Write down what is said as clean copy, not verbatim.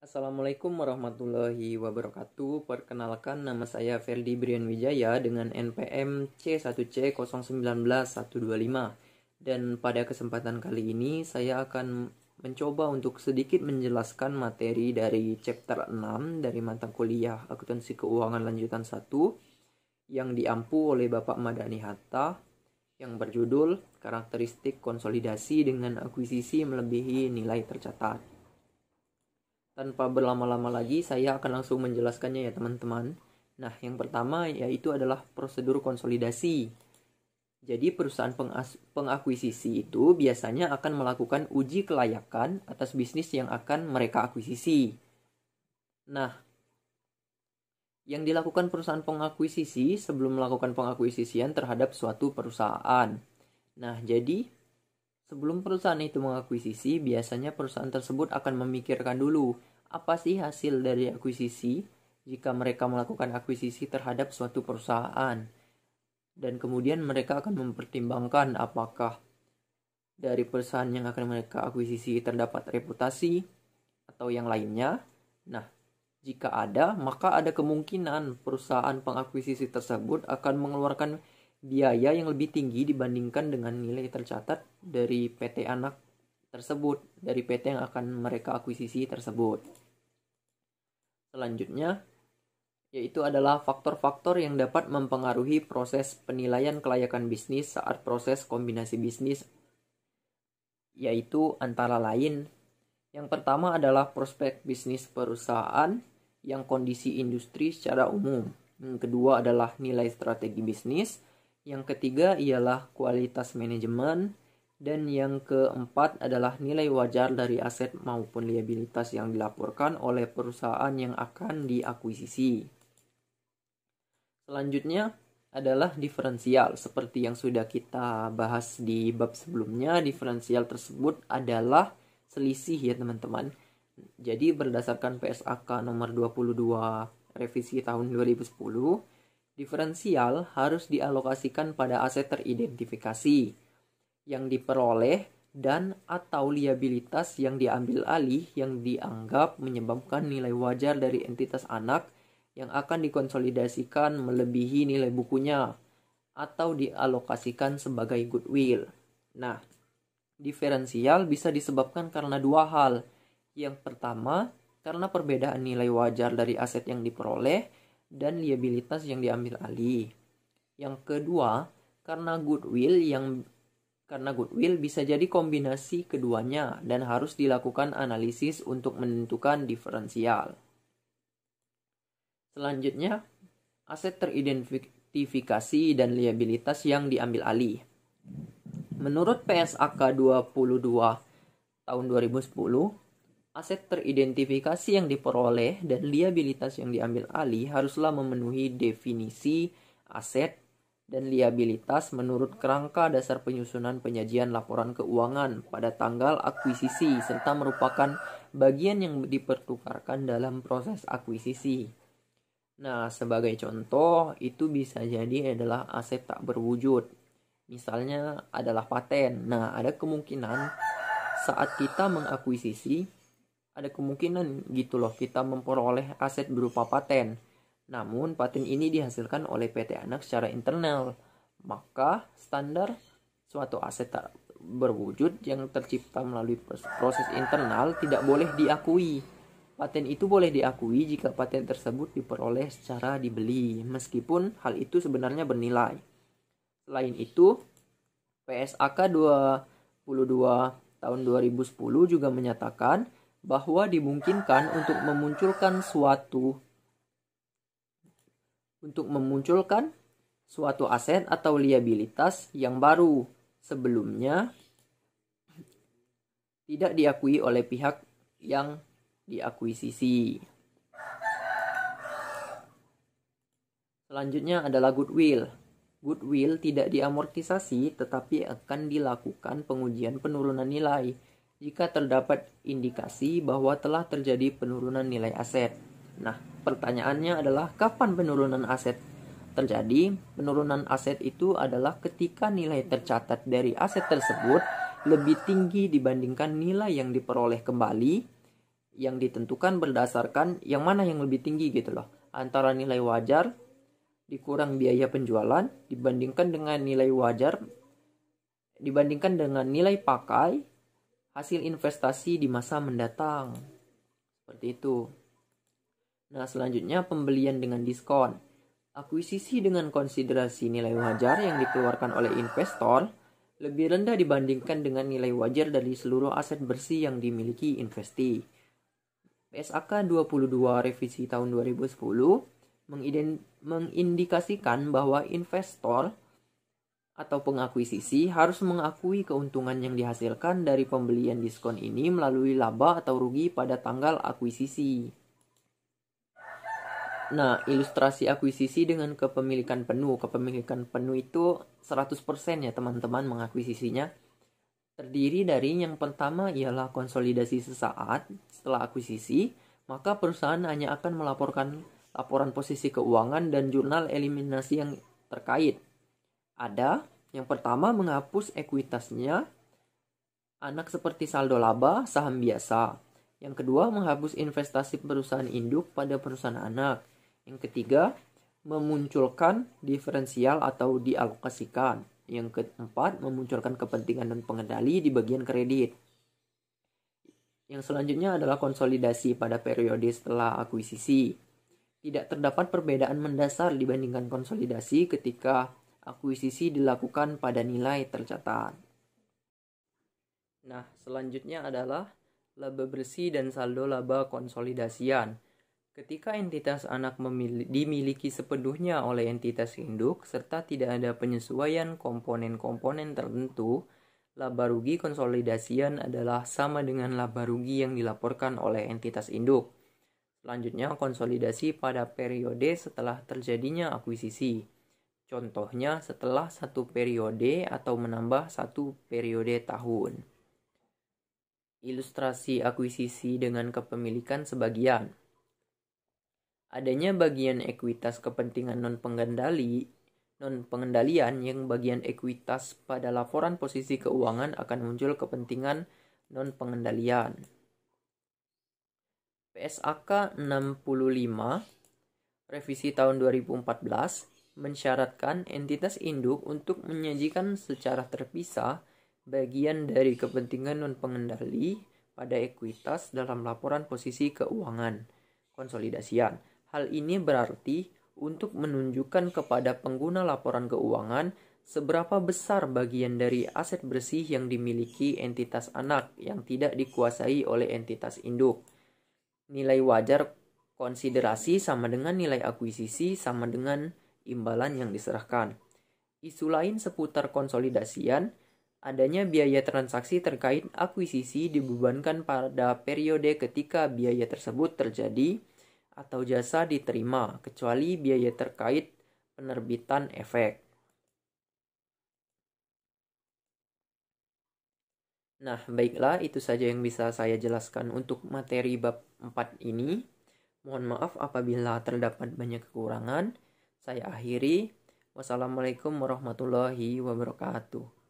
Assalamualaikum warahmatullahi wabarakatuh. Perkenalkan, nama saya Ferdi Brian Wijaya dengan NPM C1C019125. Dan pada kesempatan kali ini saya akan mencoba untuk sedikit menjelaskan materi dari chapter 6 dari mata kuliah Akuntansi Keuangan Lanjutan 1 yang diampu oleh Bapak Madani Hatta yang berjudul Karakteristik Konsolidasi dengan Akuisisi Melebihi Nilai Tercatat. Tanpa berlama-lama lagi, saya akan langsung menjelaskannya ya teman-teman. Nah, yang pertama yaitu adalah prosedur konsolidasi. Jadi perusahaan pengakuisisi itu biasanya akan melakukan uji kelayakan atas bisnis yang akan mereka akuisisi. Nah, yang dilakukan perusahaan pengakuisisi sebelum melakukan pengakuisisian terhadap suatu perusahaan. Nah, jadi sebelum perusahaan itu mengakuisisi, biasanya perusahaan tersebut akan memikirkan dulu apa sih hasil dari akuisisi jika mereka melakukan akuisisi terhadap suatu perusahaan. Dan kemudian mereka akan mempertimbangkan apakah dari perusahaan yang akan mereka akuisisi terdapat reputasi atau yang lainnya. Nah, jika ada, maka ada kemungkinan perusahaan pengakuisisi tersebut akan mengeluarkan biaya yang lebih tinggi dibandingkan dengan nilai tercatat dari PT anak tersebut, dari PT yang akan mereka akuisisi tersebut. Selanjutnya, yaitu adalah faktor-faktor yang dapat mempengaruhi proses penilaian kelayakan bisnis saat proses kombinasi bisnis, yaitu antara lain, yang pertama adalah prospek bisnis perusahaan, yang kondisi industri secara umum. Yang kedua adalah nilai strategi bisnis. Yang ketiga ialah kualitas manajemen, dan yang keempat adalah nilai wajar dari aset maupun liabilitas yang dilaporkan oleh perusahaan yang akan diakuisisi. Selanjutnya adalah diferensial. Seperti yang sudah kita bahas di bab sebelumnya, diferensial tersebut adalah selisih ya teman-teman. Jadi berdasarkan PSAK nomor 22 revisi tahun 2010, diferensial harus dialokasikan pada aset teridentifikasi yang diperoleh dan atau liabilitas yang diambil alih yang dianggap menyebabkan nilai wajar dari entitas anak yang akan dikonsolidasikan melebihi nilai bukunya atau dialokasikan sebagai goodwill. Nah, diferensial bisa disebabkan karena dua hal. Yang pertama, karena perbedaan nilai wajar dari aset yang diperoleh dan liabilitas yang diambil alih. Yang kedua, karena goodwill bisa jadi kombinasi keduanya dan harus dilakukan analisis untuk menentukan diferensial. Selanjutnya, aset teridentifikasi dan liabilitas yang diambil alih. Menurut PSAK 22 tahun 2010, aset teridentifikasi yang diperoleh dan liabilitas yang diambil alih haruslah memenuhi definisi aset dan liabilitas menurut kerangka dasar penyusunan penyajian laporan keuangan pada tanggal akuisisi serta merupakan bagian yang dipertukarkan dalam proses akuisisi. Nah, sebagai contoh, itu bisa jadi adalah aset tak berwujud. Misalnya adalah paten. Nah, ada kemungkinan saat kita mengakuisisi, ada kemungkinan gitu loh kita memperoleh aset berupa paten. Namun paten ini dihasilkan oleh PT anak secara internal. Maka standar suatu aset tak berwujud yang tercipta melalui proses internal tidak boleh diakui. Paten itu boleh diakui jika paten tersebut diperoleh secara dibeli, meskipun hal itu sebenarnya bernilai. Selain itu, PSAK 22 tahun 2010 juga menyatakan bahwa dimungkinkan untuk memunculkan suatu aset atau liabilitas yang baru sebelumnya tidak diakui oleh pihak yang diakuisisi. Selanjutnya adalah goodwill. Goodwill tidak diamortisasi tetapi akan dilakukan pengujian penurunan nilai jika terdapat indikasi bahwa telah terjadi penurunan nilai aset. Nah, pertanyaannya adalah kapan penurunan aset terjadi? Penurunan aset itu adalah ketika nilai tercatat dari aset tersebut lebih tinggi dibandingkan nilai yang diperoleh kembali yang ditentukan berdasarkan yang mana yang lebih tinggi gitu loh, antara nilai wajar dikurang biaya penjualan dibandingkan dengan nilai pakai hasil investasi di masa mendatang. Seperti itu. Nah, selanjutnya pembelian dengan diskon. Akuisisi dengan konsiderasi nilai wajar yang dikeluarkan oleh investor lebih rendah dibandingkan dengan nilai wajar dari seluruh aset bersih yang dimiliki investi. PSAK 22 revisi tahun 2010 mengindikasikan bahwa investor atau pengakuisisi harus mengakui keuntungan yang dihasilkan dari pembelian diskon ini melalui laba atau rugi pada tanggal akuisisi. Nah, ilustrasi akuisisi dengan kepemilikan penuh. Kepemilikan penuh itu 100% ya teman-teman mengakuisisinya. Terdiri dari yang pertama ialah konsolidasi sesaat setelah akuisisi, maka perusahaan hanya akan melaporkan laporan posisi keuangan dan jurnal eliminasi yang terkait. Ada yang pertama menghapus ekuitasnya, anak seperti saldo laba, saham biasa. Yang kedua menghapus investasi perusahaan induk pada perusahaan anak. Yang ketiga memunculkan diferensial atau dialokasikan. Yang keempat memunculkan kepentingan dan pengendali di bagian kredit. Yang selanjutnya adalah konsolidasi pada periode setelah akuisisi. Tidak terdapat perbedaan mendasar dibandingkan konsolidasi ketika akuisisi dilakukan pada nilai tercatat. Nah, selanjutnya adalah laba bersih dan saldo laba konsolidasian. Ketika entitas anak dimiliki sepenuhnya oleh entitas induk serta tidak ada penyesuaian komponen-komponen tertentu, laba rugi konsolidasian adalah sama dengan laba rugi yang dilaporkan oleh entitas induk. Selanjutnya, konsolidasi pada periode setelah terjadinya akuisisi. Contohnya setelah satu periode atau menambah satu periode tahun. Ilustrasi akuisisi dengan kepemilikan sebagian. Adanya bagian ekuitas kepentingan non-pengendalian yang bagian ekuitas pada laporan posisi keuangan akan muncul kepentingan non-pengendalian. PSAK 65 revisi tahun 2014 mensyaratkan entitas induk untuk menyajikan secara terpisah bagian dari kepentingan non-pengendali pada ekuitas dalam laporan posisi keuangan konsolidasian. Hal ini berarti untuk menunjukkan kepada pengguna laporan keuangan seberapa besar bagian dari aset bersih yang dimiliki entitas anak yang tidak dikuasai oleh entitas induk. Nilai wajar konsiderasi sama dengan nilai akuisisi sama dengan imbalan yang diserahkan. Isu lain seputar konsolidasian, adanya biaya transaksi terkait akuisisi dibebankan pada periode ketika biaya tersebut terjadi atau jasa diterima, kecuali biaya terkait penerbitan efek. Nah, baiklah, itu saja yang bisa saya jelaskan untuk materi bab 4 ini. Mohon maaf apabila terdapat banyak kekurangan. Saya akhiri. Wassalamualaikum warahmatullahi wabarakatuh.